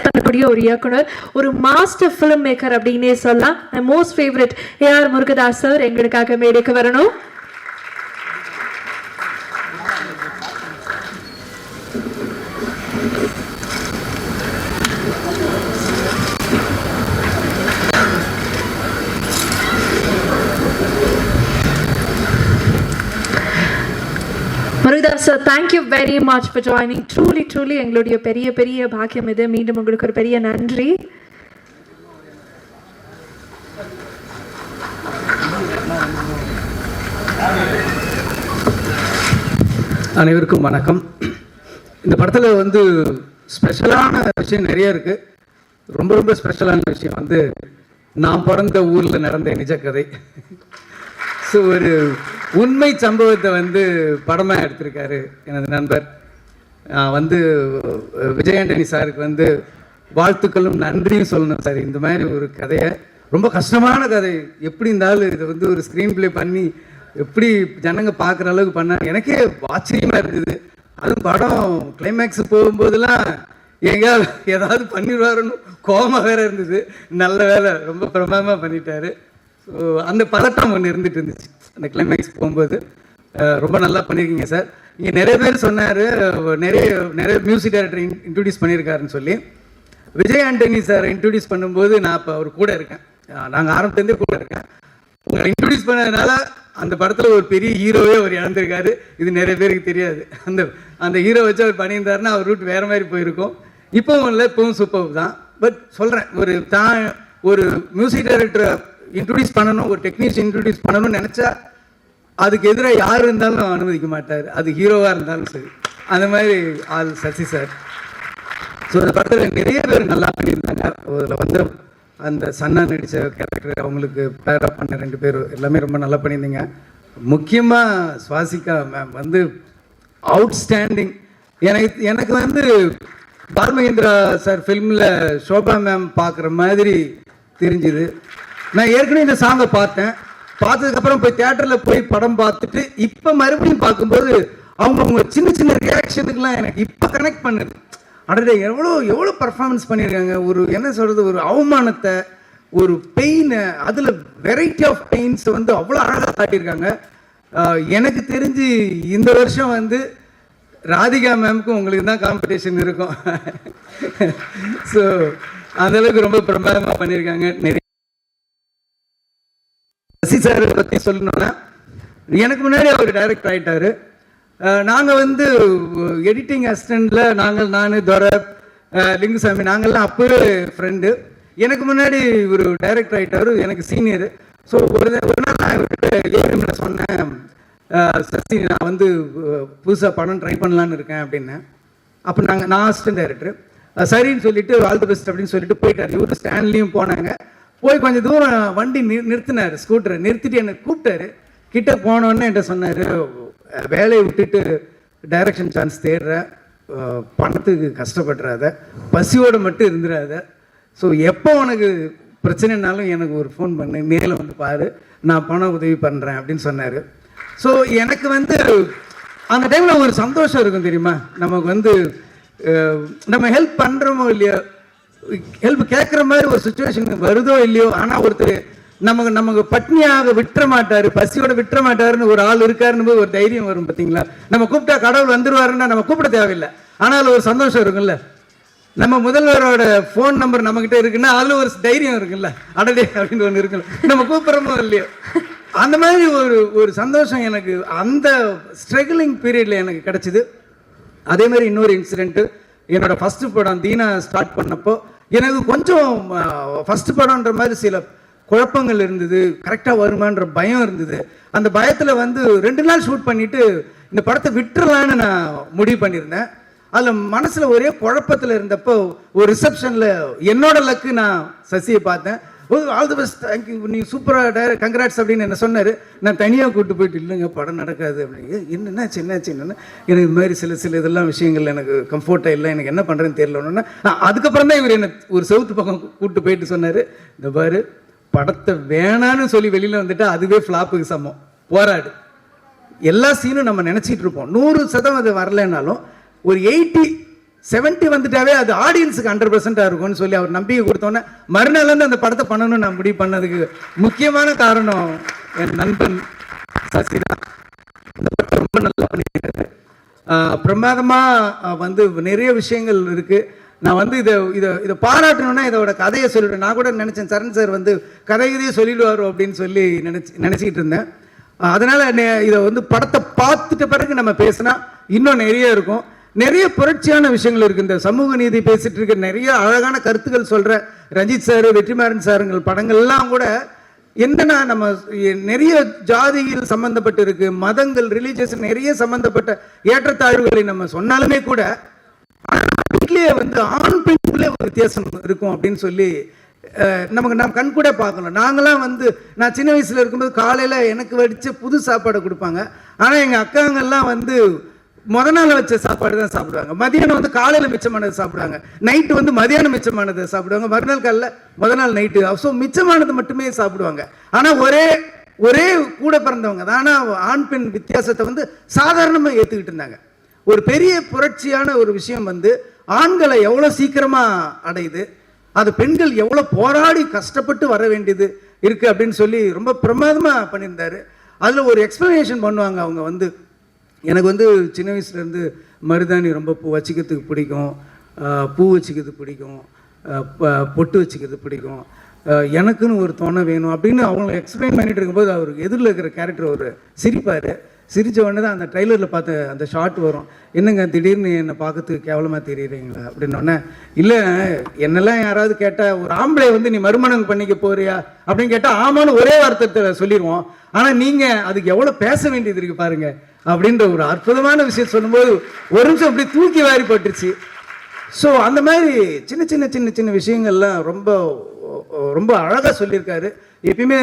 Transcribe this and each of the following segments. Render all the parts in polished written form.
Direct பண்ணக்கூடிய ஒரு இயக்குனர், ஒரு மாஸ்டர் ஃபிலிம் மேக்கர் அப்படின்னே சொல்லலாம். Most favourite A R Murugadoss sir எங்களுக்காக மேடைக்கு வரணும். Murugadas sir, thank you very much for joining. Truly எங்களுடைய பெரிய பாக்கியம் இது. மீண்டும் உங்களுக்கு ஒரு பெரிய நன்றி. அனைவருக்கும் வணக்கம். இந்த படத்தில் ஸ்பெஷலான விஷயம் நிறைய இருக்குது. ரொம்ப ஸ்பெஷலான விஷயம் நான் பிறந்த ஊரில் நடந்த நிஜ கதை. ஸோ ஒரு உண்மை சம்பவத்தை படமாக எடுத்திருக்காரு எனது நண்பர். விஜய் ஆண்டனி சாருக்கு வாழ்த்துக்களும் நன்றியும் சொல்லணும் சார். இந்த மாதிரி ஒரு கதையை, ரொம்ப கஷ்டமான கதை, எப்படி இருந்தாலும் இதை ஒரு ஸ்க்ரீன் பிளே பண்ணி எப்படி ஜனங்க பார்க்குற அளவுக்கு பண்ணாங்க. எனக்கே ஆச்சரியமாக இருந்தது. அதுவும் படம் கிளைமேக்ஸ் போகும்போதெல்லாம் எங்கேயாவது ஏதாவது பண்ணிடுவாருன்னு கோபமாக வேறு இருந்தது. நல்ல வேலை, ரொம்ப பிரமாதமாக பண்ணிட்டாரு. ஸோ அந்த பதட்டம் ஒன்று இருந்துட்டு இருந்துச்சு அந்த கிளைமேக்ஸ் போகும்போது. ரொம்ப நல்லா பண்ணியிருக்கீங்க சார். இங்கே நிறைய பேர் சொன்னார், நிறைய மியூசிக் டைரக்டர் இன்ட்ரடியூஸ் பண்ணியிருக்காருன்னு சொல்லி. விஜய் ஆண்டனி சார் இன்ட்ரடியூஸ் பண்ணும்போது நான் இப்போ அவர் கூட இருக்கேன். நாங்கள் ஆரம்பத்துலேருந்தே கூட இருக்கேன். உங்களை இன்ட்ரடியூஸ் பண்ணதுனால அந்த படத்தில் ஒரு பெரிய ஹீரோவே அவர் இழந்திருக்காரு. இது நிறைய பேருக்கு தெரியாது. அந்த ஹீரோ வச்சு அவர் பண்ணியிருந்தாருன்னா அவர் ரூட் வேறு மாதிரி போயிருக்கும். இப்போவும் இல்லை, இப்போவும் சூப்பர் தான். பட் சொல்கிறேன், ஒரு மியூசிக் டைரக்டரை இன்ட்ரடியூஸ் பண்ணணும், ஒரு டெக்னீஷியன் இன்ட்ரடியூஸ் பண்ணணும்னு நினச்சா அதுக்கு எதிராக யார் இருந்தாலும் அனுமதிக்க மாட்டார். அது ஹீரோவாக இருந்தாலும் சரி. அந்த மாதிரி ஆள் சசி சார். ஸோ அந்த படத்தில் நிறைய பேர் நல்லா பண்ணியிருந்தாங்க. அதில் அந்த சன்னா நடித்த கேரக்டர், அவங்களுக்கு பேரப் பண்ண 2 பேர் எல்லாமே ரொம்ப நல்லா பண்ணியிருந்தீங்க. முக்கியமாக சுவாசிகா மேம் அவுட்ஸ்டாண்டிங். எனக்கு பால்மகேந்திரா சார் ஃபிலிமில் ஷோபா மேம் பார்க்குற மாதிரி தெரிஞ்சுது. நான் ஏற்கனவே இந்த சாங்கை பார்த்ததுக்கப்புறம் போய் தியேட்டரில் போய் படம் பார்த்துட்டு இப்போ மறுபடியும் பார்க்கும்போது அவங்க சின்ன ரியாக்ஷனுக்குலாம் எனக்கு இப்போ கனெக்ட் பண்ணுது. அடடே, எவ்வளோ பர்ஃபார்மன்ஸ் பண்ணியிருக்காங்க. ஒரு என்ன சொல்கிறது, ஒரு அவமானத்தை, ஒரு பெயினை, அதில் வெரைட்டி ஆஃப் பெயின்ஸை அவ்வளோ அழகாக காட்டியிருக்காங்க. எனக்கு தெரிஞ்சு இந்த வருஷம் ராதிகா மேம்க்கும் உங்களுக்கு தான் காம்படிஷன் இருக்கும். ஸோ அந்தளவுக்கு ரொம்ப பிரமாதமாக பண்ணியிருக்காங்க. நிறைய சசி சாரை பற்றி சொல்லணும்னா, எனக்கு முன்னாடி அவர் டைரக்டர் ஆகிட்டார். நாங்கள் எடிட்டிங் அசிஸ்டண்டில் நான் துரை, லிங்குசாமி, நாங்கள்லாம் அப்போவே ஃப்ரெண்டு. எனக்கு முன்னாடி ஒரு டைரக்டர் ஆகிட்டார், எனக்கு சீனியரு. ஸோ ஒரு நாள் நான் இவர்கிட்ட சொன்னேன், சசி நான் புதுசாக படம் ட்ரை பண்ணலான்னு இருக்கேன் அப்படின்னு. அப்போ நான் அசிஸ்டன்ட் டைரக்டர். சரின்னு சொல்லிட்டு ஆல் தி பெஸ்ட் அப்படின்னு சொல்லிட்டு போயிட்டார். இவர் ஸ்டாண்ட்லேயும் போனாங்க. போய் கொஞ்சம் தூரம் வண்டி நிறுத்தினார், ஸ்கூட்டரை நிறுத்திட்டு என்னை கூப்பிட்டாரு. கிட்ட போனோடனே என்கிட்ட சொன்னார், வேலையை விட்டுட்டு டைரக்ஷன் சான்ஸ் தேடுற, பணத்துக்கு கஷ்டப்படுறாத, பசியோடு மட்டும் இருந்துடாத. ஸோ எப்போ உனக்கு பிரச்சனைனாலும் எனக்கு ஒரு ஃபோன் பண்ணு, நேரில் பாரு, நான் பண உதவி பண்ணுறேன் அப்படின்னு சொன்னார். ஸோ எனக்கு அந்த டைமில் ஒரு சந்தோஷம் இருக்கும் தெரியுமா. நமக்கு நம்ம ஹெல்ப் பண்ணுறோமோ இல்லையோ, ஹெல்ப் கேட்குற மாதிரி ஒரு சுச்சுவேஷன் வருதோ இல்லையோ, ஆனால் ஒருத்தர் நமக்கு பட்னியாக விட்டுற மாட்டார், பசியோட விட்டுற மாட்டாருன்னு ஒரு ஆள் இருக்காருன்னு போது ஒரு தைரியம் வரும். பார்த்தீங்களா, நம்ம கூப்பிட்டா கடவுள் வந்துருவாருன்னா நம்ம கூப்பிட தேவையில்லை, ஆனால் ஒரு சந்தோஷம் இருக்குல்ல. நம்ம முதல்வரோட ஃபோன் நம்பர் நம்மகிட்ட இருக்குன்னா அதில் ஒரு தைரியம் இருக்குல்ல, அடடே அப்படின்னு ஒன்று இருக்குல்ல, நம்ம கூப்பிட்றோமோ இல்லையோ. அந்த மாதிரி ஒரு சந்தோஷம் எனக்கு அந்த ஸ்ட்ரகிளிங் பீரியடில் எனக்கு கிடச்சிது. அதே மாதிரி இன்னொரு இன்சிடென்ட்டு, என்னோட ஃபஸ்ட்டு படம் தீனா ஸ்டார்ட் பண்ணப்போ எனக்கு கொஞ்சம் ஃபஸ்ட்டு படம்ன்ற மாதிரி சில குழப்பங்கள் இருந்தது. கரெக்டாக வருமான்ற பயம் இருந்தது. அந்த பயத்தில் 2 நாள் ஷூட் பண்ணிவிட்டு இந்த படத்தை விட்டுறலான்னு நான் முடிவு பண்ணியிருந்தேன். அதில் மனசில் ஒரே குழப்பத்தில் இருந்தப்போ ஒரு ரிசப்ஷனில் என்னோட லக்கு நான் சசியை பார்த்தேன். ஆல் தி பெஸ்ட், தேங்க்யூ, நீ சூப்பராக கங்க்ராட்ஸ் அப்படின்னு என்ன சொன்னார். நான் தனியாக கூப்பிட்டு போயிட்டு, இல்லைங்க படம் நடக்காது அப்படின்னு. என்னாச்சு என்னன்னு எனக்கு இது மாதிரி சில இதெல்லாம் விஷயங்கள் எனக்கு கம்ஃபர்ட்டாக இல்லை, எனக்கு என்ன பண்ணுறேன்னு தெரியலன்னு. அதுக்கப்புறம் தான் இவர் என்னை ஒரு செவுத்து பக்கம் கூப்பிட்டு போயிட்டு சொன்னார், இந்த பாரு படத்தை வேணான்னு சொல்லி வெளியில் வந்துட்டா அதுவே ஃப்ளாப்புக்கு சமம், போராடு. எல்லா சீனும் நம்ம நினச்சிட்டு இருப்போம் 100% வரலைன்னாலும் ஒரு 80 70 வந்துட்டாவே அது ஆடியன்ஸுக்கு 100% இருக்கும்னு சொல்லி அவர் நம்பிக்கை கொடுத்தோன்னே மறுநாள்லேருந்து அந்த படத்தை பண்ணணும்னு நான் முடிவு பண்ணதுக்கு முக்கியமான காரணம் என் நண்பன் சசிதான். இந்த படத்தை ரொம்ப நல்லா பண்ணியிருக்காரு. பிரமாதமாக வந்து நிறைய விஷயங்கள் இருக்குது. நான் வந்து இதை பாராட்டணும்னா இதோட கதையை சொல்லிவிட்டேன். நான் கூட நினச்சேன் சரண் சார் வந்து கதையே சொல்லிடுவாரோ அப்படின்னு சொல்லி நினச்சிக்கிட்டு இருந்தேன். அதனால் இதை வந்து படத்தை பார்த்துட்ட பிறகு நம்ம பேசினா இன்னும் நிறைய இருக்கும். நிறைய புரட்சியான விஷயங்கள் இருக்குது. இந்த சமூக நீதி பேசிட்டு இருக்க நிறைய அழகான கருத்துக்கள் சொல்கிற ரஞ்சித் சார், வெற்றிமாறன் சாருங்கள் படங்கள்லாம் கூட என்னன்னா நம்ம நிறைய ஜாதியில் சம்பந்தப்பட்டு இருக்கு, மதங்கள், ரிலீஜியஸ் நிறைய சம்பந்தப்பட்ட ஏற்றத்தாழ்வுகளை நம்ம சொன்னாலுமே கூட வீட்டிலேயே வந்து ஆண் பெண்ணுக்குள்ளே ஒரு வித்தியாசம் இருக்கும் அப்படின்னு சொல்லி நமக்கு நாம் கண் கூட பார்க்கலாம். நாங்களாம் வந்து நான் சின்ன வயசில் இருக்கும்போது காலையில் எனக்கு வடித்த புது சாப்பாடை கொடுப்பாங்க. ஆனால் எங்கள் அக்காங்கெல்லாம் வந்து நாள் வச்ச சாப்பாடு தான் சாப்பிடுவாங்க. மதியானம் வந்து காலையில் மிச்சமானது சாப்பிடுவாங்க, நைட்டு வந்து மதியானம் மிச்சமானதை சாப்பிடுவாங்க, மறுநாள் காலையில் நாள் நைட்டு. ஸோ மிச்சமானது மட்டுமே சாப்பிடுவாங்க. ஆனால் ஒரே கூட பிறந்தவங்க தான். ஆனால் ஆண் பெண் வித்தியாசத்தை வந்து சாதாரணமாக ஏற்றுக்கிட்டு இருந்தாங்க. ஒரு பெரிய புரட்சியான ஒரு விஷயம் வந்து ஆண்களை எவ்வளோ சீக்கிரமாக அடையுது, அது பெண்கள் எவ்வளோ போராடி கஷ்டப்பட்டு வர வேண்டியது இருக்குது அப்படின்னு சொல்லி ரொம்ப பிரமாதமாக பண்ணியிருந்தாரு. அதில் ஒரு எக்ஸ்ப்ளனேஷன் பண்ணுவாங்க அவங்க வந்து, எனக்கு வந்து சின்ன வயசுலேருந்து மருதாணி ரொம்ப வச்சுக்கிறதுக்கு பிடிக்கும், பூ வச்சுக்கிறது பிடிக்கும், பொட்டு வச்சுக்கிறது பிடிக்கும், எனக்குன்னு ஒரு துணை வேணும் அப்படின்னு அவங்க எக்ஸ்பிளைன் பண்ணிட்டு இருக்கும்போது அவருக்கு எதிரில் இருக்கிற கேரக்டர் ஒரு சிரிப்பார். சிரித்த உடனே தான் அந்த ட்ரைலரில் பார்த்த அந்த ஷார்ட் வரும், என்னங்க திடீர்னு என்னை பார்க்கறதுக்கு கேவலமாக தெரியுறீங்களா அப்படின்னோடனே, இல்லை என்னெல்லாம் யாராவது கேட்டால் ஒரு ஆம்பளை வந்து நீ மறுமணம் பண்ணிக்க போறியா அப்படின்னு கேட்டால் ஆமான்னு ஒரே வார்த்தை சொல்லிடுவோம். ஆனால் நீங்கள் அதுக்கு எவ்வளோ பேச வேண்டியது இருக்குது பாருங்க அப்படின்ற ஒரு அற்புதமான விஷயம் சொல்லும்போது ஒரு நிமிஷம் அப்படி தூக்கி வாரி போட்டுருச்சு. ஸோ அந்த மாதிரி சின்ன சின்ன சின்ன சின்ன விஷயங்கள்லாம் ரொம்ப ரொம்ப அழகாக சொல்லியிருக்காரு. எப்பயுமே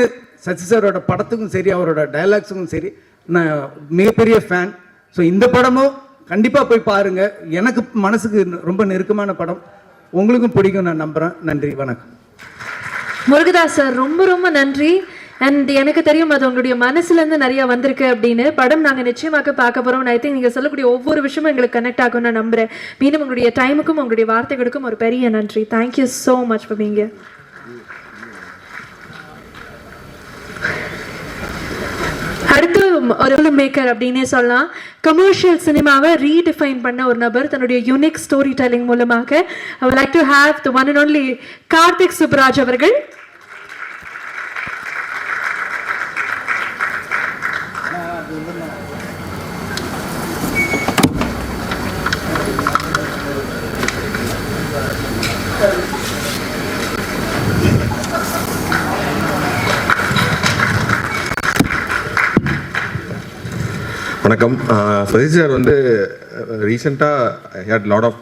சசி சாரோட படத்துக்கும் சரி அவரோட டைலாக்ஸுக்கும் சரி நான் மிகப்பெரிய ஃபேன். ஸோ இந்த படமும் கண்டிப்பாக போய் பாருங்கள். எனக்கு மனசுக்கு ரொம்ப நெருக்கமான படம், உங்களுக்கும் பிடிக்கும் நான் நம்புகிறேன். நன்றி, வணக்கம். முருகதாஸ் சார் ரொம்ப ரொம்ப நன்றி. அண்ட் எனக்கு தெரியும் அது உங்களுடைய மனசுலேருந்து நிறைய வந்திருக்கு அப்படின்னு. படம் நாங்கள் நிச்சயமாக பார்க்க போகிறோம். ஐ திங்க் நீங்கள் சொல்லக்கூடிய ஒவ்வொரு விஷயமும் எங்களுக்கு கனெக்ட் ஆகும் நான் நம்புகிறேன். மீண்டும் உங்களுடைய டைமுக்கும் உங்களுடைய வார்த்தைகளுக்கும் ஒரு பெரிய நன்றி. Thank you so much for being here. அடுத்து ஒரு ஃபிலிம் மேக்கர் அப்படின்னே சொல்லலாம். கமர்ஷியல் சினிமாவை ரீடிஃபைன் பண்ண ஒரு நபர் தன்னுடைய யூனிக் ஸ்டோரி டெல்லிங் மூலமாக. I would like to have the one and only Karthik Subbaraj அவர்கள். வணக்கம். சசி சார் வந்து ரீசெண்டாக I had lot of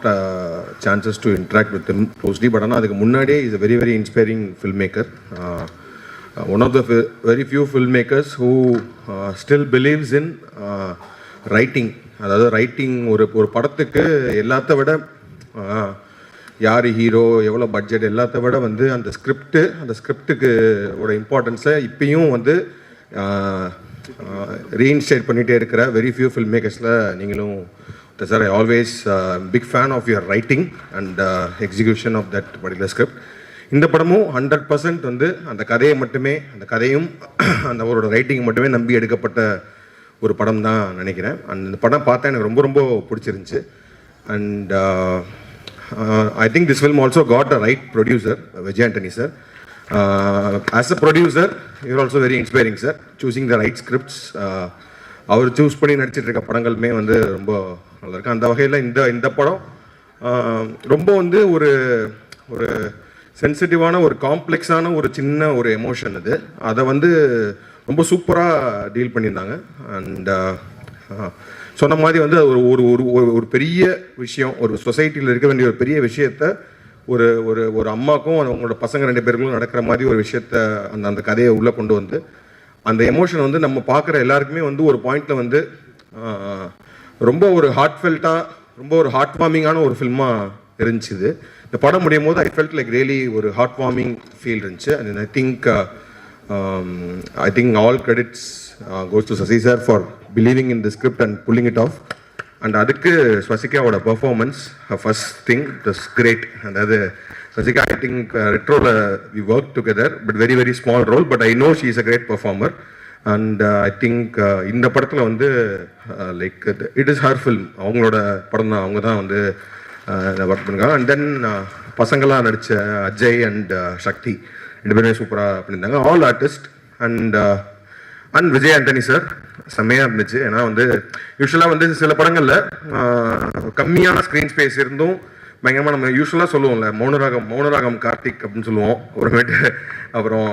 chances to interact with him closely. But ஆனால் அதுக்கு முன்னாடியே is a very very inspiring film maker. One of the very few film makers who still believes in writing. அதாவது writing ஒரு படத்துக்கு எல்லாத்த விட யார் hero, எவ்வளோ பட்ஜெட், எல்லாத்த விட வந்து அந்த ஸ்கிரிப்டுக்கு ஒரு இம்பார்ட்டன்ஸை இப்பயும் வந்து ரீஇன்ஸ்டேட் பண்ணிகிட்டே இருக்கிற வெரி ஃபியூ ஃபில்ம் மேக்கர்ஸில் நீங்களும் sir. I always big fan of your writing and execution of that particular script. இந்த படமும் 100% வந்து அந்த கதையை மட்டுமே, அந்த கதையும் அந்த அவரோட ரைட்டிங் மட்டுமே நம்பி எடுக்கப்பட்ட ஒரு படம் தான் நினைக்கிறேன். அண்ட் இந்த படம் பார்த்தா எனக்கு ரொம்ப ரொம்ப பிடிச்சிருந்துச்சு. And I think this film also got a right producer, Vijay Antony sir. As a producer, you're also very inspiring, sir. Choosing the right scripts. அவர் சூஸ் பண்ணி நடிச்சிட்டு இருக்க படங்களுமே வந்து ரொம்ப நல்லா இருக்கு. அந்த வகையில் இந்த படம் ரொம்ப வந்து ஒரு சென்சிட்டிவான, ஒரு காம்ப்ளெக்ஸான ஒரு சின்ன ஒரு எமோஷன் அது. அதை வந்து ரொம்ப சூப்பராக டீல் பண்ணியிருந்தாங்க. அண்ட் சொன்ன மாதிரி வந்து ஒரு பெரிய விஷயம், ஒரு சொசைட்டியில் இருக்க வேண்டிய ஒரு பெரிய விஷயத்தை ஒரு அம்மாக்கும் அவங்களோட பசங்க 2 பேருக்கும் நடக்கிற மாதிரி ஒரு விஷயத்த அந்த கதையை உள்ளே கொண்டு வந்து அந்த எமோஷன் வந்து நம்ம பார்க்குற எல்லாருக்குமே வந்து ஒரு பாயிண்டில் வந்து ரொம்ப ஒரு ஹார்ட்ஃபெல்ட்டாக, ரொம்ப ஒரு ஹார்ட் வார்மிங்கான ஒரு ஃபில்மாக இருந்துச்சு. இந்த படம் முடியும் போது ஐ ஃபெல்ட் லைக் ரியலி ஒரு ஹார்ட் வார்மிங் ஃபீல் இருந்துச்சு. And I think all credits goes to Sasi sir for believing in the script and pulling it off. And அதுக்கு ஸ்வசிகாவோட performance first thing it was great. அதாவது Swasika I think ரெட்ரோவில் we work together but very very small role, but I know she is a great performer. And I think இந்த படத்தில் வந்து like it is her film, அவங்களோட படம் தான், அவங்க தான் வந்து ஒர்க் பண்ணிருக்காங்க. அண்ட் தென் பசங்களாக நடித்த அஜய் அண்ட் சக்தி 2 பேருமே சூப்பராக பண்ணியிருந்தாங்க, all artist. And Vijay Antony sir செம்மையாக இருந்துச்சு. ஏன்னா வந்து யூஸ்வலாக வந்து சில படங்களில் கம்மியான ஸ்க்ரீன் ஸ்பேஸ் இருந்தும் பயங்கரமாக நம்ம யூஸ்வலாக சொல்லுவோம்ல மௌனராகம் கார்த்திக் அப்படின்னு சொல்லுவோம். அப்புறம்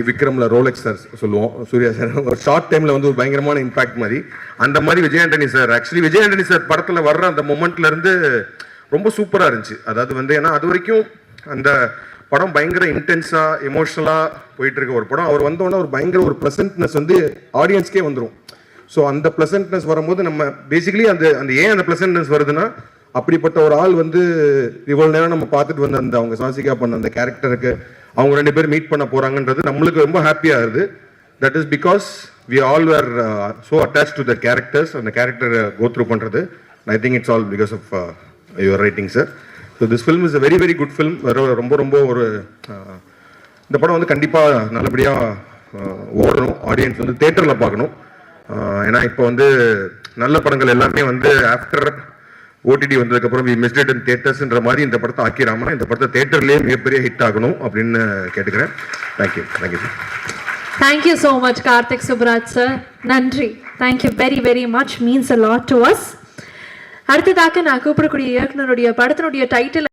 விக்ரம்ல ரோலெக்ஸ் சார் சொல்லுவோம், சூர்யா சார் ஒரு ஷார்ட் டைமில் வந்து ஒரு பயங்கரமான இம்பாக்ட் மாதிரி. அந்த மாதிரி Vijay Antony sir actually Vijay Antony sir படத்தில் வர்ற அந்த மொமெண்ட்லேருந்து ரொம்ப சூப்பராக இருந்துச்சு. அதாவது வந்து ஏன்னா அது வரைக்கும் அந்த படம் பயங்கர இன்டென்ஸாக எமோஷனலாக போயிட்டு இருக்க ஒரு படம். அவர் வந்தோடனே ஒரு பயங்கர ஒரு ப்ளசன்ட்னஸ் வந்து ஆடியன்ஸ்க்கே வந்துடும். ஸோ அந்த ப்ளசன்ட்னஸ் வரும்போது நம்ம பேசிக்கலி அந்த ஏன் அந்த ப்ளசன்ட்னஸ் வருதுன்னா, அப்படிப்பட்ட ஒரு ஆள் வந்து இவ்வளோ நேரம் நம்ம பார்த்துட்டு வந்த அந்த அவங்க ஸ்வசிகா பண்ண அந்த கேரக்டருக்கு அவங்க 2 பேர் மீட் பண்ண போகிறாங்கன்றது நம்மளுக்கு ரொம்ப ஹாப்பியாக இருக்குது. That is because we all were so attach to the characters, அந்த கேரக்டர் கோ த்ரூ பண்ணுறது. I think it's all because of your writing sir. So this film is a very very good film. ரொம்ப ரொம்ப ஒரு இந்த படம் வந்து கண்டிப்பாக நல்லபடியாக ஓடணும், ஆடியன்ஸ் வந்து தேட்டரில் பார்க்கணும். ஏன்னா இப்போ வந்து நல்ல படங்கள் எல்லாமே வந்து ஆஃப்டர் ஓடிடி வந்ததுக்கப்புறம் வி மிஸ்ட் இட் இன் தியேட்டர்ஸ்ன்ற மாதிரி இந்த படத்தை ஆக்கிராமல் இந்த படத்தை தேட்டர்லேயே மிகப்பெரிய ஹிட் ஆகணும் அப்படின்னு கேட்டுக்கிறேன். Thank you thank you sir. Thank you so much Karthik Subbaraj sir, நன்றி. Thank you very very much, means a lot to us. அடுத்ததாக நான் கூப்பிடக்கூடிய இயக்குனருடைய படத்தினுடைய டைட்டில்